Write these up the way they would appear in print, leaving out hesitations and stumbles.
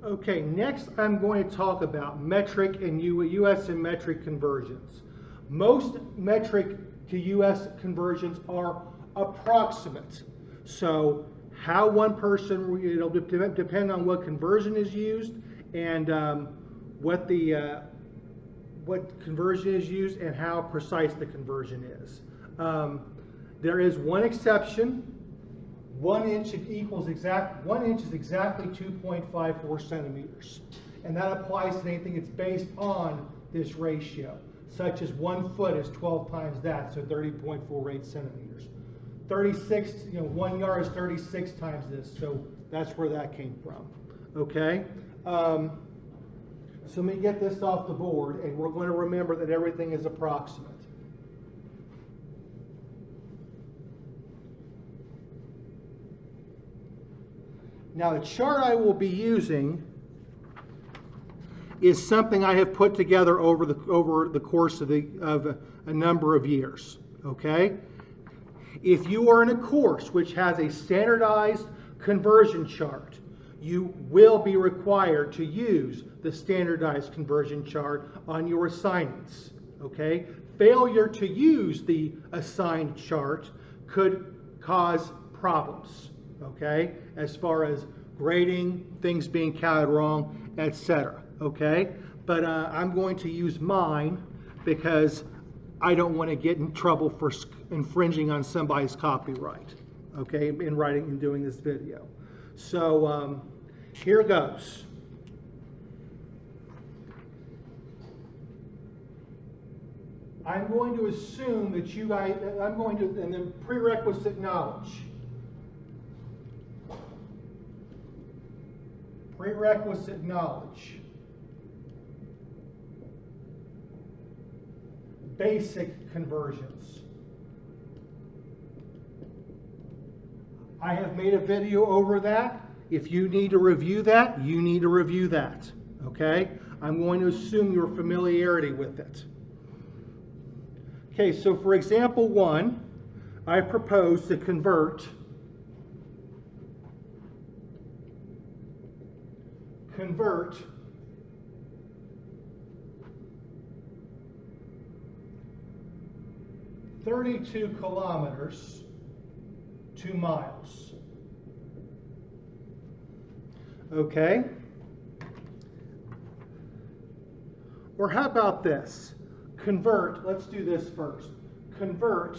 Okay, next I'm going to talk about metric and US and metric conversions. Most metric to US conversions are approximate. So how one person, it'll depend on what conversion is used and what conversion is used and how precise the conversion is. There is one exception. 1 inch equals 1 inch is exactly 2.54 centimeters. And that applies to anything that's based on this ratio, such as 1 foot is 12 times that, so 30.48 centimeters. 36, 1 yard is 36 times this, so that's where that came from. Okay? So let me get this off the board, and we're going to remember that everything is approximate. Now the chart I will be using is something I have put together over the course of a number of years. Okay? If you are in a course which has a standardized conversion chart, you will be required to use the standardized conversion chart on your assignments. Okay? Failure to use the assigned chart could cause problems. Okay, as far as grading, things being counted wrong, etc. Okay, but I'm going to use mine because I don't want to get in trouble for infringing on somebody's copyright. Okay, in writing and doing this video. So here goes. I'm going to assume that you guys, and then prerequisite knowledge. Prerequisite knowledge. Basic conversions. I have made a video over that. If you need to review that, you need to review that. Okay? I'm going to assume your familiarity with it. Okay, so for example 1, I propose to convert convert 32 kilometers to miles. Okay? Or how about this? Convert, let's do this first. Convert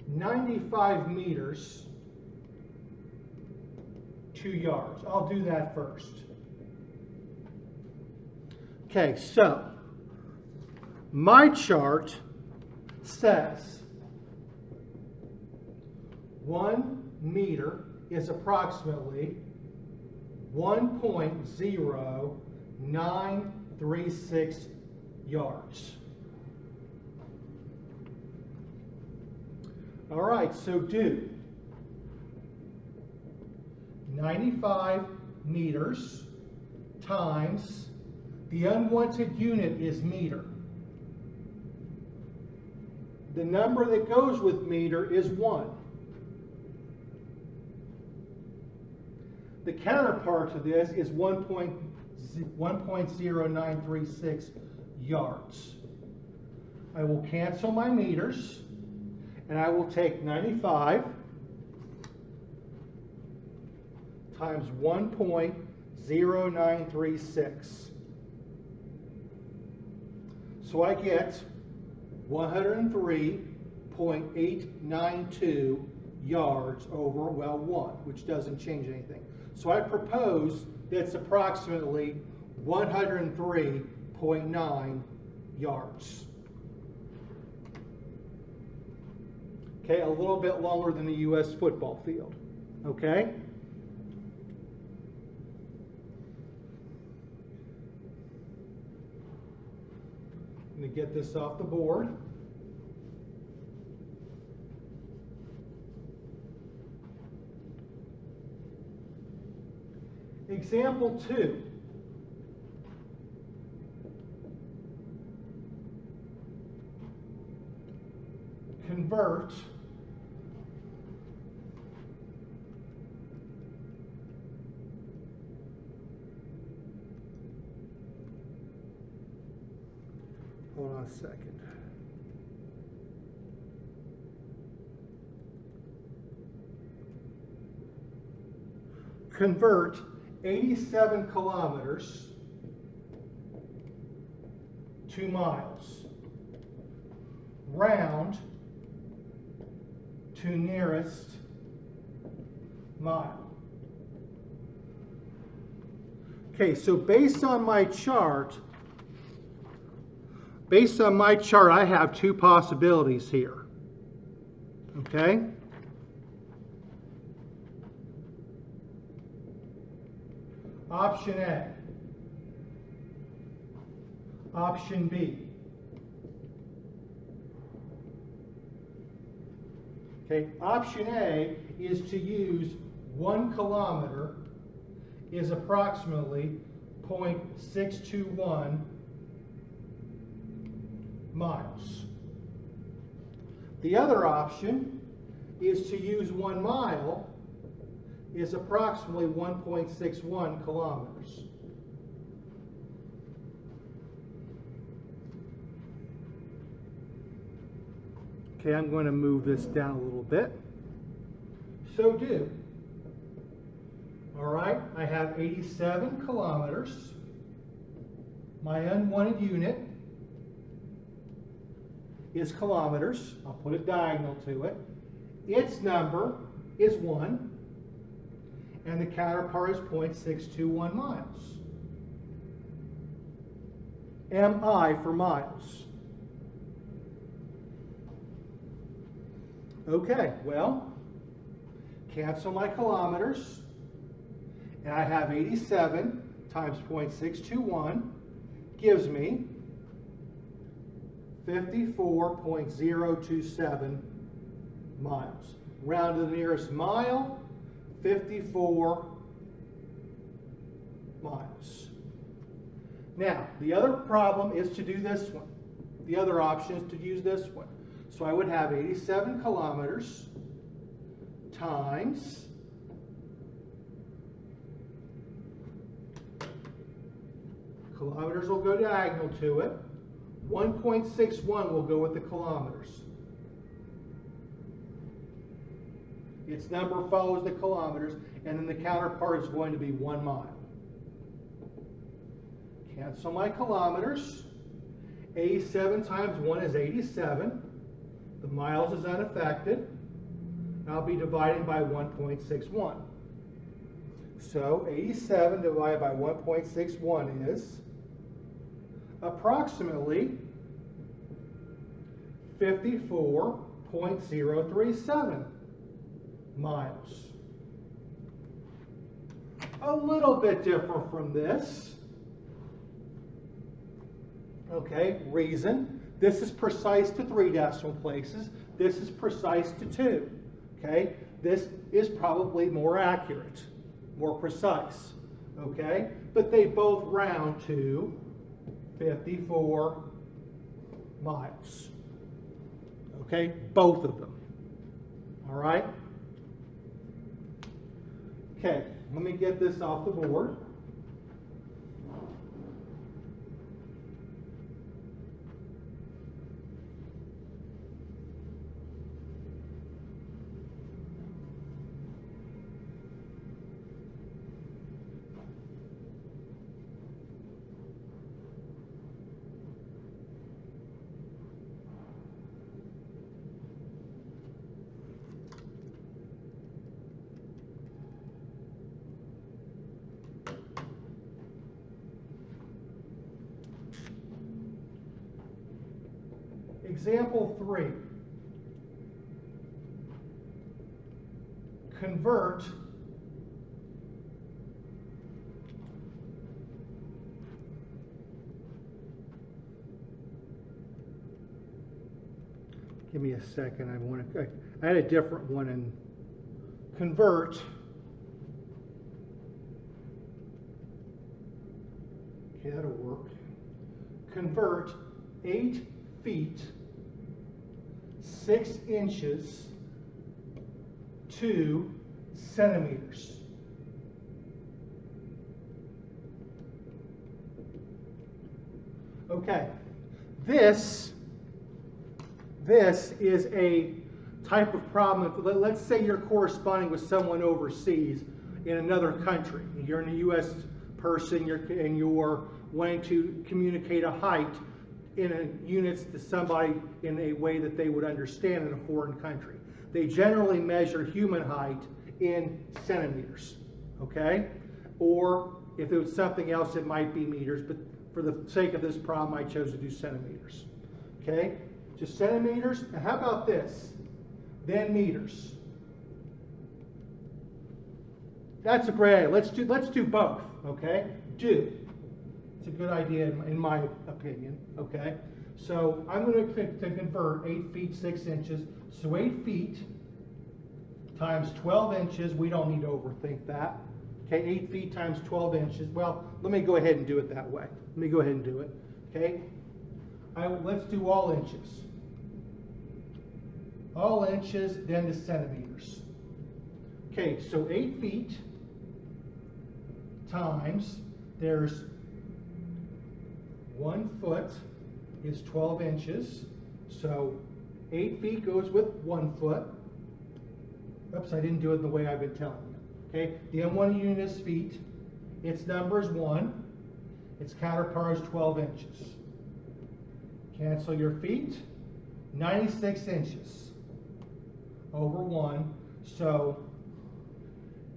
95 meters to yards. I'll do that first. Okay, so my chart says 1 meter is approximately 1.0936 yards. All right, so do 95 meters times, the unwanted unit is meter. The number that goes with meter is 1. The counterpart to this is 1.0936 yards. I will cancel my meters, and I will take 95 times 1.0936. So I get 103.892 yards over, well, 1, which doesn't change anything. So I propose that's approximately 103.9 yards. Okay, a little bit longer than the U.S. football field. Okay? Let me get this off the board. Example 2. Convert on a second. Convert 87 kilometers to miles. Round to nearest mile. Okay, so based on my chart, I have two possibilities here. Okay? Option A. Option B. Okay, option A is to use 1 kilometer is approximately 0.621 miles. The other option is to use 1 mile is approximately 1.61 kilometers. Okay, I'm going to move this down a little bit. So do. All right, I have 87 kilometers. My unwanted unit is kilometers. I'll put it diagonal to it. Its number is 1. And the counterpart is 0.621 miles. MI for miles. Okay, well, cancel my kilometers, and I have 87 times 0.621 gives me 54.027 miles. Round to the nearest mile, 54 miles. Now, the other problem is to do this one. The other option is to use this one. So I would have 87 kilometers times kilometers will go diagonal to it. 1.61 will go with the kilometers. Its number follows the kilometers, and then the counterpart is going to be 1 mile. Cancel my kilometers. 87 times 1 is 87. The miles is unaffected. I'll be dividing by 1.61. So 87 divided by 1.61 is approximately 54.037 miles. A little bit different from this. Okay, reason. This is precise to 3 decimal places. This is precise to 2. Okay, this is probably more accurate, more precise. Okay, but they both round to 54 miles. Okay, both of them. All right. Okay, let me get this off the board. Example 3. Convert give me a second. I had a different one and convert okay, that'll work. Convert 8 feet 6 inches to centimeters. Okay, this is a type of problem. Let's say you're corresponding with someone overseas in another country. You're a U.S. person, and you're wanting to communicate a height in units to somebody in a way that they would understand in a foreign country. They generally measure human height in centimeters, okay? Or if it was something else, it might be meters, but for the sake of this problem, I chose to do centimeters, okay? Just centimeters. And how about this? Then meters. That's a great idea. Let's do both, okay? It's a good idea in my opinion, okay? So I'm going to convert 8 feet 6 inches. So 8 feet times 12 inches. We don't need to overthink that. Okay, 8 feet times 12 inches. Well, let me go ahead and do it that way. Let me go ahead and do it. Okay? Let's do all inches. All inches, then to centimeters. Okay, so 8 feet times, there's 1 foot is 12 inches. So 8 feet goes with 1 foot. Oops, I didn't do it the way I've been telling you. Okay, the M1 unit is feet. Its number is 1. Its counterpart is 12 inches. Cancel your feet. 96 inches over 1. So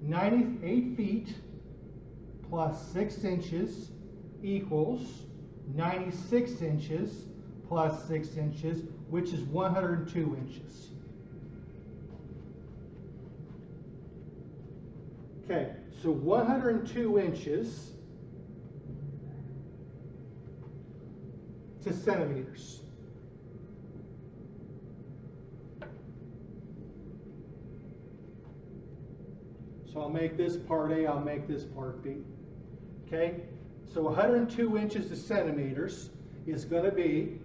98 feet plus 6 inches equals 96 inches plus 6 inches, which is 102 inches. Okay, so 102 inches to centimeters. So I'll make this part A, I'll make this part B. Okay, so 102 inches to centimeters is going to be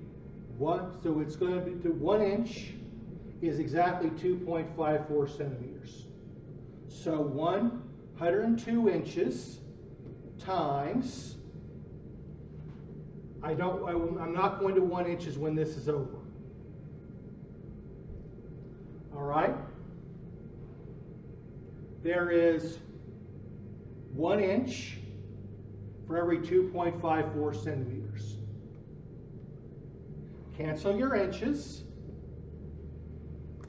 1 inch is exactly 2.54 centimeters. So 102 inches times, I'm not going to 1 inches when this is over. All right? There is 1 inch for every 2.54 centimeters. Cancel your inches.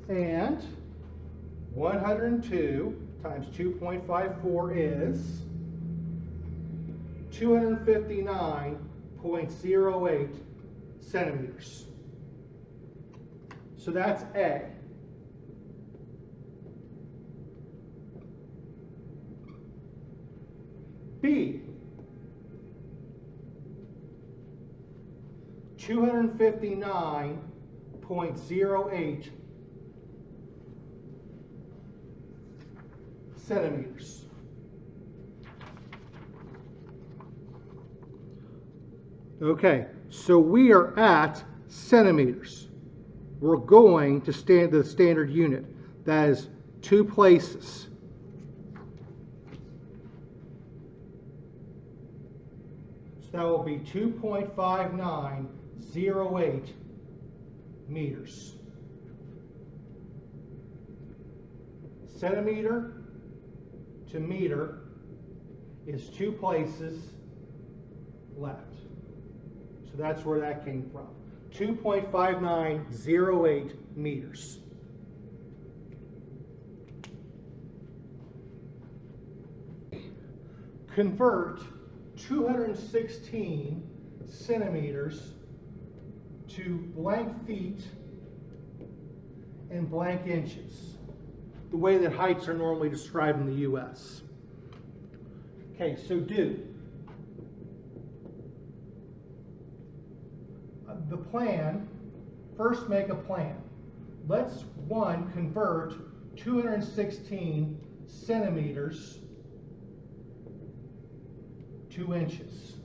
And 102 times 2.54 is 259.08 centimeters. So that's A. B, 259.08 centimeters. Okay, so we are at centimeters. We're going to the standard unit. That is 2 places. So that will be 2.5908 meters. Centimeter to meter is 2 places left. So that's where that came from. 2.5908 meters. Convert 216 centimeters to blank feet and blank inches, the way that heights are normally described in the U.S. Okay, so do. The plan, first make a plan. Let's, convert 216 centimeters to inches.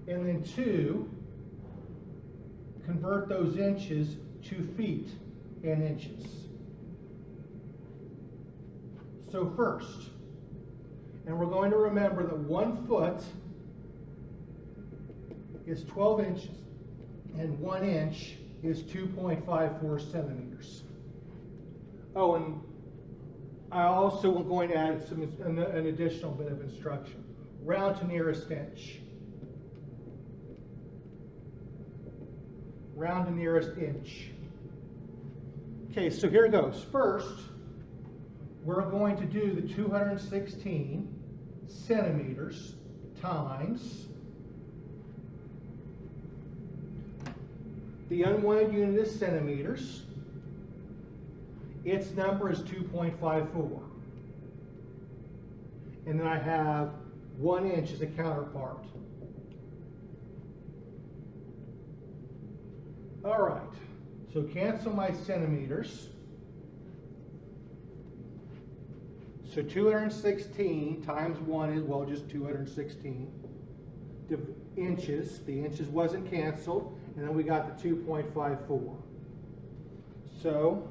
And then 2, convert those inches to feet and inches. So first, and we're going to remember that 1 foot is 12 inches. and 1 inch is 2.54 centimeters. Oh, and I also am going to add an additional bit of instruction. Round to nearest inch. Round to nearest inch. Okay, so here it goes. First, we're going to do the 216 centimeters times the unwanted unit is centimeters. Its number is 2.54. And then I have 1 inch as a counterpart. All right, so cancel my centimeters. So 216 times 1 is, well, just 216 inches. The inches wasn't canceled. And then we got the 2.54. So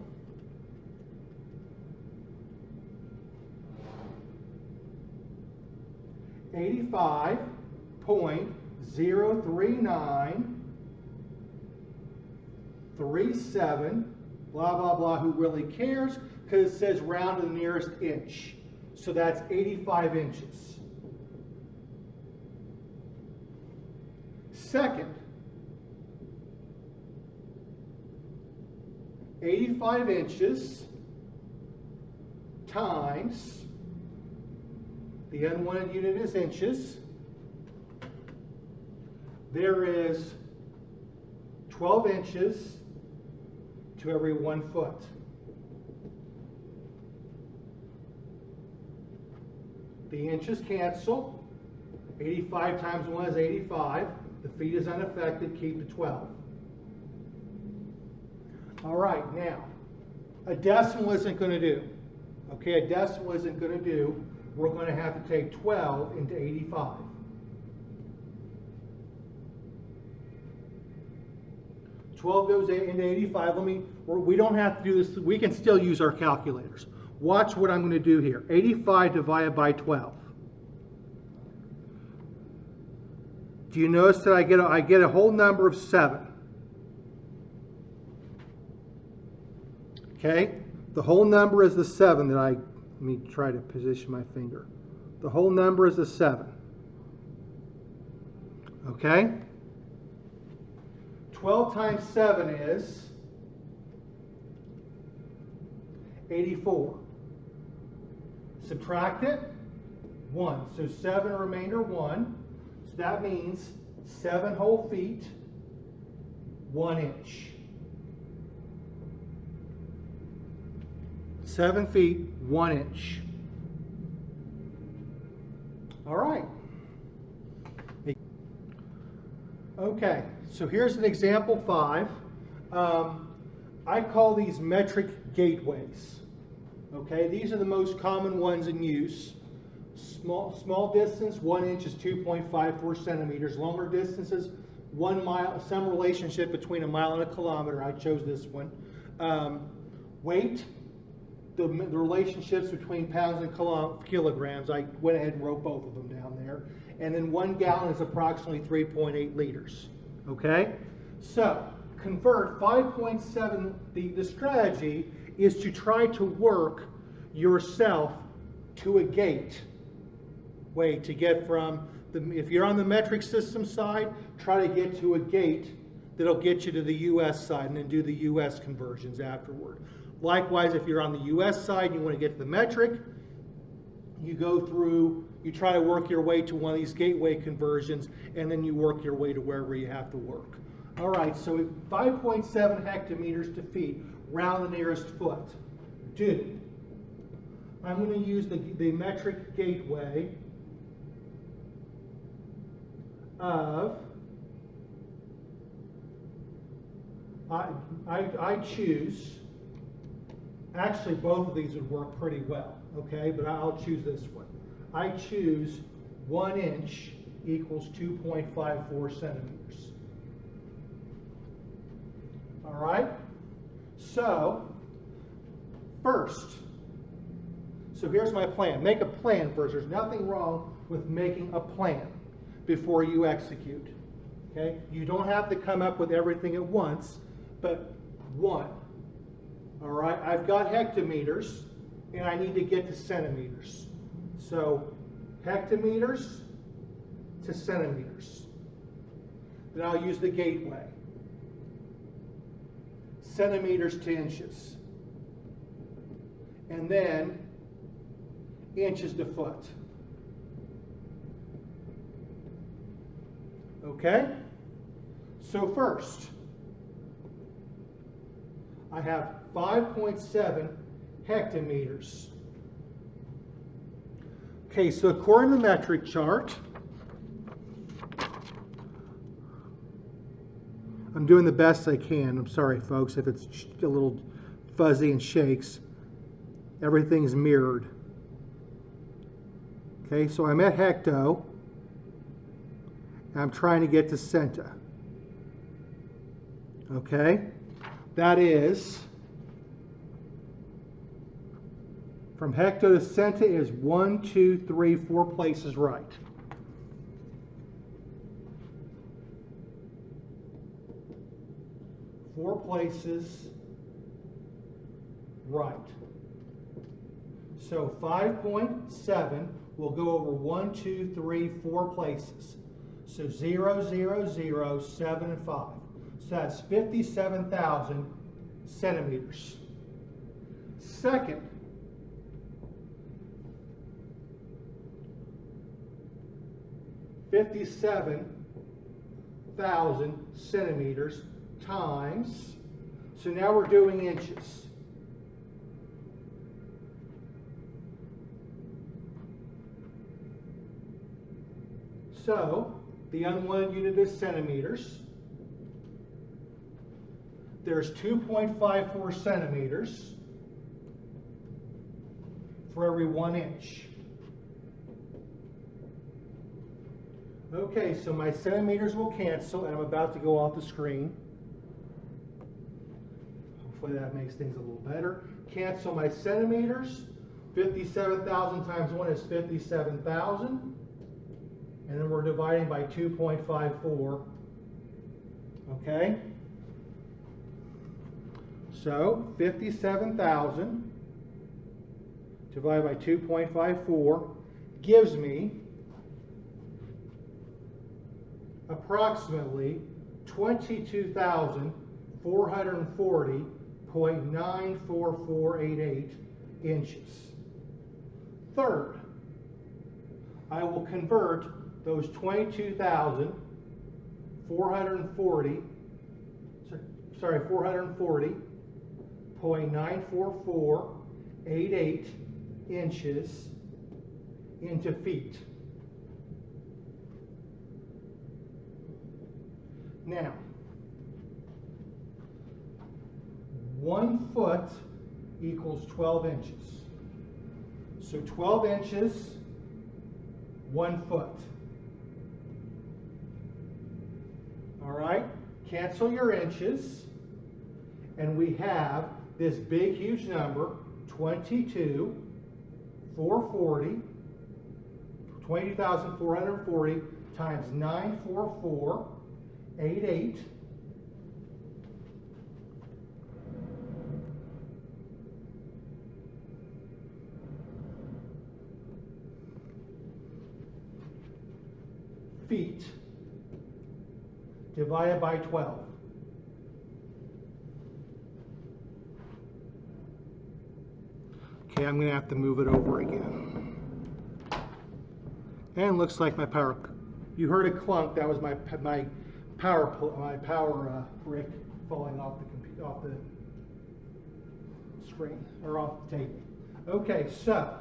$85.03937, blah, blah, blah, who really cares? Because it says round to the nearest inch. So that's 85 inches. Second, 85 inches times, the unwanted unit is inches. There is 12 inches to every 1 foot. The inches cancel. 85 times 1 is 85. The feet is unaffected. Keep the 12. All right, now, a decimal isn't going to do. Okay, a decimal isn't going to do. We're going to have to take 12 into 85. $12 goes into 85. We don't have to do this. We can still use our calculators. Watch what I'm going to do here. 85 divided by 12. Do you notice that I get a whole number of 7? Okay? The whole number is the 7 that let me try to position my finger. The whole number is the 7. Okay? 12 times 7 is 84. Subtract it, 1. So 7 remainder 1. So that means 7 whole feet, 1 inch. 7 feet, 1 inch. All right. Okay, so here's an example 5. I call these metric gateways. Okay, these are the most common ones in use. Small distance, 1 inch is 2.54 centimeters. Longer distances, 1 mile, some relationship between a mile and a kilometer. I chose this one. Weight, the relationships between pounds and kilograms. I went ahead and wrote both of them down there. And then 1 gallon is approximately 3.8 liters. Okay? So, convert 5.7, the strategy is to try to work yourself to a gateway to get from, if you're on the metric system side, try to get to a gate that'll get you to the US side and then do the US conversions afterward. Likewise, if you're on the US side and you want to get to the metric, you go through, you try to work your way to one of these gateway conversions, and then you work your way to wherever you have to work. All right, so 5.7 hectometers to feet, round the nearest foot. Do. I'm going to use the metric gateway of, I choose, actually both of these would work pretty well, okay, but I'll choose this one. I choose 1 inch equals 2.54 centimeters. All right? So, first, so here's my plan. Make a plan first. There's nothing wrong with making a plan before you execute. Okay? You don't have to come up with everything at once, but one. All right? I've got hectometers, and I need to get to centimeters. So hectometers to centimeters. Then I'll use the gateway. Centimeters to inches. And then inches to foot. Okay? So first, I have 5.7 hectometers. Okay, so according to the metric chart, I'm doing the best I can. I'm sorry, folks, if it's a little fuzzy and shakes. Everything's mirrored. Okay, so I'm at hecto. I'm trying to get to centa. Okay, that is, from hecto to centa is 1, 2, 3, 4 places right. Four places right. So 5.7 will go over 1, 2, 3, 4 places. So 0, 0, 0, 7, and 5. So that's 57,000 centimeters. Second, $57,000 centimeters times, so now we're doing inches. So the unwanted unit is centimeters. There's 2.54 centimeters for every 1 inch. Okay, so my centimeters will cancel, and I'm about to go off the screen. Hopefully that makes things a little better. Cancel my centimeters. 57,000 times 1 is 57,000. And then we're dividing by 2.54. Okay? So 57,000 divided by 2.54 gives me approximately 22,440.94488 inches. Third, I will convert those 440.94488 inches into feet. Now, 1 foot equals 12 inches. So 12 inches, 1 foot. All right, cancel your inches, and we have this big, huge number, 22,440 times 94488. Feet divided by 12. Okay, I'm going to have to move it over again. And looks like my power. You heard a clunk. That was my power brick falling off the screen or off the table. Okay, so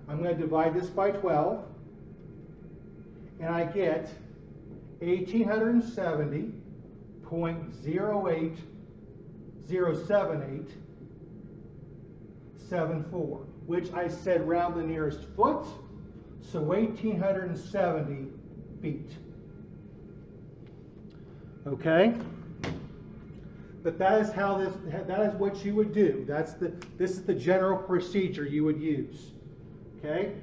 I'm going to divide this by 12. And I get 1,870.07874, which I said round the nearest foot, so 1,870 feet. Okay? But that is how that is what you would do. This is the general procedure you would use. Okay?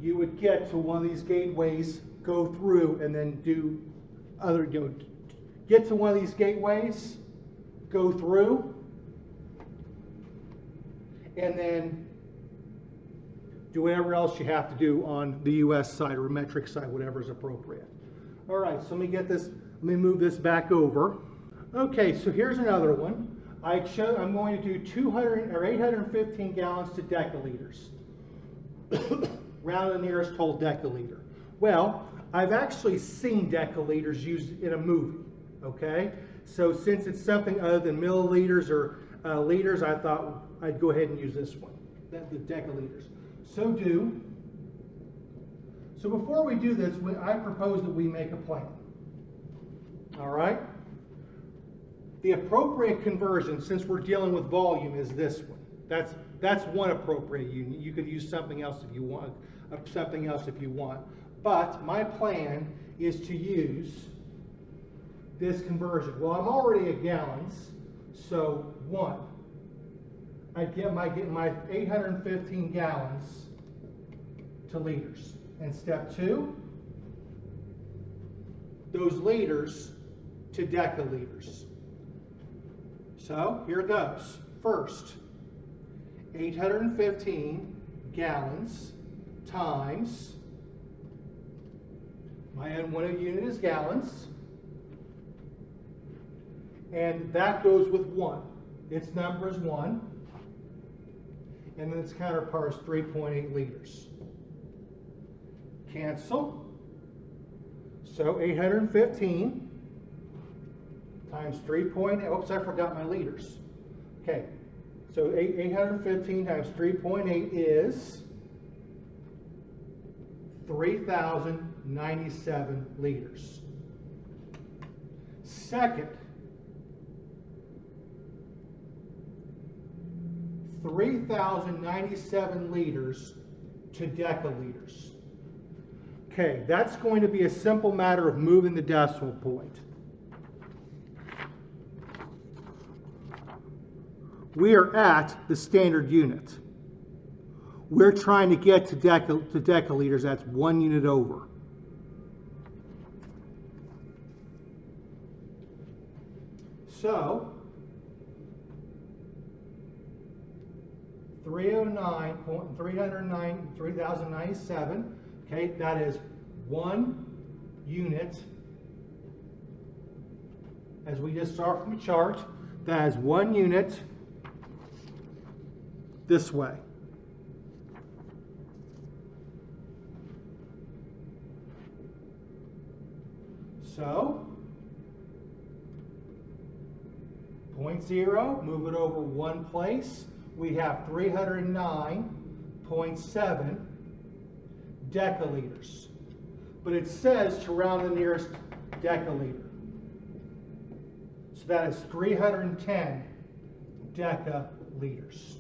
You would get to one of these gateways, go through, and then do get to one of these gateways, go through, and then do whatever else you have to do on the US side or metric side, whatever is appropriate. All right, so let me move this back over. Okay, so here's another one. I'm going to do 815 gallons to deciliters. Round the nearest whole deciliter. Well, I've actually seen deciliters used in a movie, okay? So since it's something other than milliliters or liters, I thought I'd go ahead and use this one, the deciliters. So before we do this, I propose that we make a plan. All right? The appropriate conversion, since we're dealing with volume, is this one. That's one appropriate unit. You could use something else if you want. But my plan is to use this conversion. Well, I'm already at gallons, so 1. I get my 815 gallons to liters. And step 2, those liters to deciliters. So here it goes. First, 815 gallons times, my N1 unit is gallons, and that goes with 1. Its number is 1, and then its counterpart is 3.8 liters. Cancel. So 815 times 3.8, oops, I forgot my liters. Okay, so 815 times 3.8 is 3,097 liters. Second, 3,097 liters to deciliters. Okay, that's going to be a simple matter of moving the decimal point. We are at the standard unit. We're trying to get to deciliters. That's 1 unit over. So 3,097. Okay, that is 1 unit. As we just saw from the chart, that is 1 unit this way. So 0.0, move it over 1 place. We have 309.7 deciliters. But it says to round the nearest deciliter. So that is 310 deciliters.